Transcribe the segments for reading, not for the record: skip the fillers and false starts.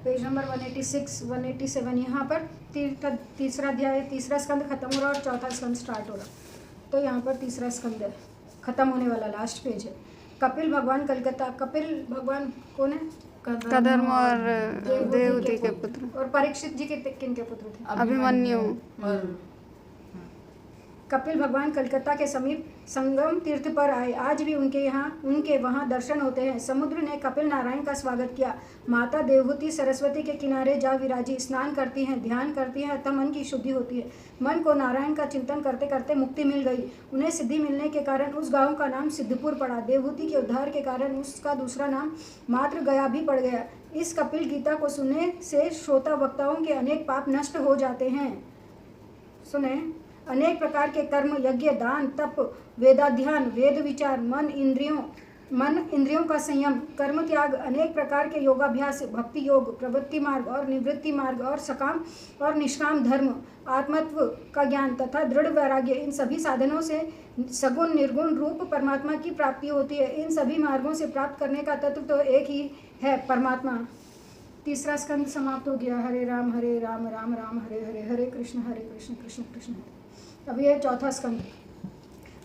Page number 186 187 यहाँ पर तीसरा अध्याय तीसरा स्कंद खत्म हो रहा और चौथा स्कंद स्टार्ट हो रहा। तो यहाँ पर तीसरा स्कंद है, खत्म होने वाला, लास्ट पेज है। कपिल भगवान कलकत्ता। कपिल भगवान कौन है? कदर्म और देवहूति के पुत्र। और परीक्षित जी के किन के पुत्र थे? अभिमन्यु। कपिल भगवान कलकत्ता के समीप संगम तीर्थ पर आए। आज भी उनके वहाँ दर्शन होते हैं। समुद्र ने कपिल नारायण का स्वागत किया। माता देवहूति सरस्वती के किनारे जा विराजी, स्नान करती हैं, ध्यान करती हैं, अतः मन की शुद्धि होती है। मन को नारायण का चिंतन करते करते मुक्ति मिल गई। उन्हें सिद्धि मिलने के कारण उस गांव का नाम सिद्धपुर पड़ा। देवहूति के उद्धार के कारण उसका दूसरा नाम मात्र गया भी पड़ गया। इस कपिल गीता को सुनने से श्रोता वक्ताओं के अनेक पाप नष्ट हो जाते हैं। सुने, अनेक प्रकार के कर्म, यज्ञ, दान, तप, वेदाध्यान, वेद विचार, मन इंद्रियों का संयम, कर्म त्याग, अनेक प्रकार के योगाभ्यास, भक्ति योग, प्रवृत्ति मार्ग और निवृत्ति मार्ग और सकाम और निष्काम धर्म, आत्मत्व का ज्ञान तथा दृढ़ वैराग्य, इन सभी साधनों से सगुण निर्गुण रूप परमात्मा की प्राप्ति होती है। इन सभी मार्गों से प्राप्त करने का तत्व तो एक ही है, परमात्मा। तीसरा स्कंद समाप्त हो गया। हरे राम राम राम हरे हरे, हरे कृष्ण कृष्ण कृष्ण हरे। अभी है चौथा स्कंद।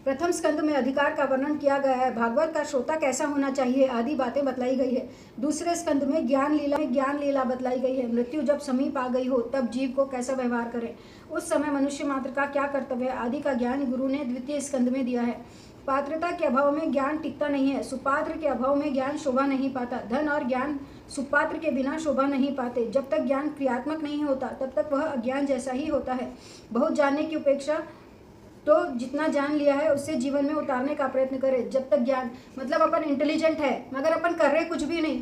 प्रथम स्कंद में अधिकार का वर्णन किया गया है। भागवत का श्रोता कैसा होना चाहिए आदि बातें बतलाई गई है। दूसरे स्कंद में ज्ञान लीला बतलाई गई है। मृत्यु जब समीप आ गई हो तब जीव को कैसा व्यवहार करें, उस समय मनुष्य मात्र का क्या कर्तव्य है आदि का ज्ञान गुरु ने द्वितीय स्कंद में दिया है। पात्रता के अभाव में ज्ञान टिकता नहीं है। सुपात्र के अभाव में ज्ञान शोभा नहीं पाता। धन और ज्ञान सुपात्र के बिना शोभा नहीं पाते। जब तक ज्ञान क्रियात्मक नहीं होता तब तक वह अज्ञान जैसा ही होता है। बहुत जानने की अपेक्षा तो जितना जान लिया है उससे जीवन में उतारने का प्रयत्न करें। जब तक ज्ञान मतलब अपन इंटेलिजेंट है मगर अपन कर रहे कुछ भी नहीं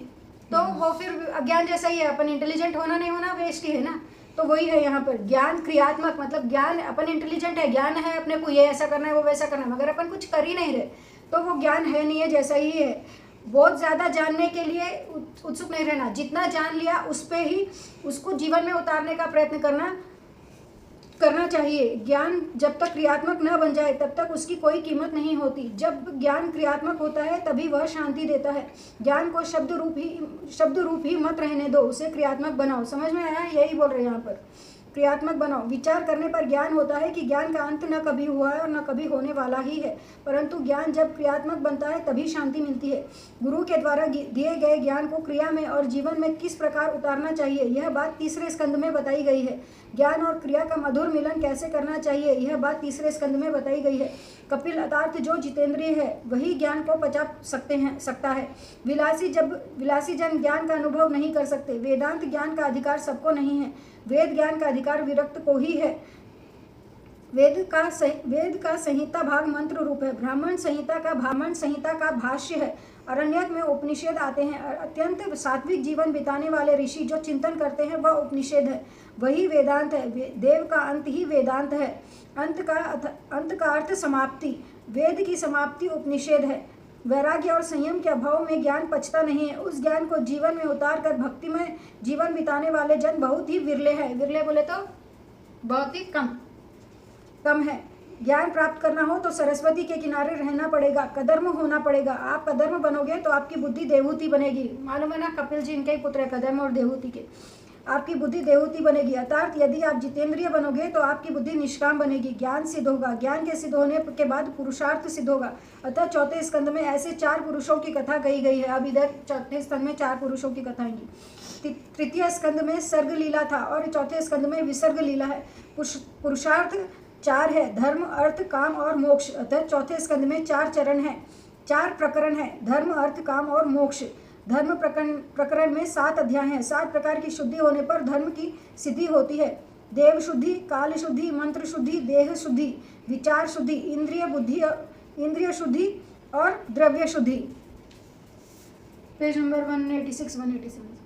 तो वो फिर अज्ञान जैसा ही है। अपन इंटेलिजेंट होना नहीं होना वेस्ट ही है ना। तो वही है यहाँ पर ज्ञान क्रियात्मक, मतलब ज्ञान अपन इंटेलिजेंट है, ज्ञान है अपने को ये ऐसा करना है वो वैसा करना है, मगर अपन कुछ कर ही नहीं रहे तो वो ज्ञान है नहीं है, जैसा ही है। बहुत ज़्यादा जानने के लिए उत्सुक नहीं रहना। जितना जान लिया उस पर ही उसको जीवन में उतारने का प्रयत्न करना चाहिए। ज्ञान जब तक क्रियात्मक न बन जाए तब तक उसकी कोई कीमत नहीं होती। जब ज्ञान क्रियात्मक होता है तभी वह शांति देता है। ज्ञान को शब्द रूप ही मत रहने दो, उसे क्रियात्मक बनाओ। समझ में आया? यही बोल रहे हैं यहाँ पर, क्रियात्मक बनाओ। विचार करने पर ज्ञान होता है कि ज्ञान का अंत न कभी हुआ है और न कभी होने वाला ही है, परंतु ज्ञान जब क्रियात्मक बनता है तभी शांति मिलती है। गुरु के द्वारा दिए गए ज्ञान को क्रिया में और जीवन में किस प्रकार उतारना चाहिए यह बात तीसरे स्कंद में बताई गई है। ज्ञान और क्रिया का मधुर मिलन कैसे करना चाहिए यह बात तीसरे स्कंद में बताई गई है। कपिल अर्थात जो जितेंद्रिय है वही ज्ञान को पचा सकता है। विलासी जन ज्ञान का अनुभव नहीं कर सकते। वेदांत ज्ञान का अधिकार सबको नहीं है। वेद ज्ञान का अधिकार विरक्त को ही है। वेद का संहिता भाग मंत्र रूप है। ब्राह्मण संहिता का भाष्य है। अरण्यक में उपनिषद आते हैं। अत्यंत सात्विक जीवन बिताने वाले ऋषि जो चिंतन करते हैं वह उपनिषद है, वही वेदांत है। देव का अंत ही वेदांत है। अंत का अर्थ समाप्ति। वेद की समाप्ति उपनिषद है। वैराग्य और संयम के अभाव में ज्ञान पचता नहीं है। उस ज्ञान को जीवन में उतार कर भक्ति में जीवन बिताने वाले जन बहुत ही विरले हैं। विरले बोले तो बहुत ही कम है। ज्ञान प्राप्त करना हो तो सरस्वती के किनारे रहना पड़ेगा, कदर्म होना पड़ेगा। आप कदर्म बनोगे तो आपकी बुद्धि देवहूति बनेगी। मालूम है ना, कपिल जी इनके ही पुत्र है, कदर्म और देवहूति के। आपकी बुद्धि देवहूति बनेगी। अर्थात यदि आप जितेंद्रिय बनोगे तो आपकी बुद्धि निष्काम बनेगी। ज्ञान सिद्ध होगा। ज्ञान के सिद्ध होने के बाद पुरुषार्थ सिद्ध होगा। अतः चौथे स्कंद में ऐसे 4 पुरुषों की कथा गई गई है। अब इधर चौथे स्कंद में 4 पुरुषों की कथा आएंगी। तृतीय स्कंद में सर्ग लीला था और चौथे स्कंद में विसर्ग लीला है। पुरुषार्थ 4 है, धर्म, अर्थ, काम और मोक्ष। अतः चौथे स्कंद में 4 चरण है, 4 प्रकरण है, धर्म, अर्थ, काम और मोक्ष। धर्म प्रकरण में 7 अध्याय हैं। 7 प्रकार की शुद्धि होने पर धर्म की सिद्धि होती है। देव शुद्धि, काल शुद्धि, मंत्र शुद्धि, देह शुद्धि, विचार शुद्धि, इंद्रिय शुद्धि और द्रव्य शुद्धि। Page number 186 187।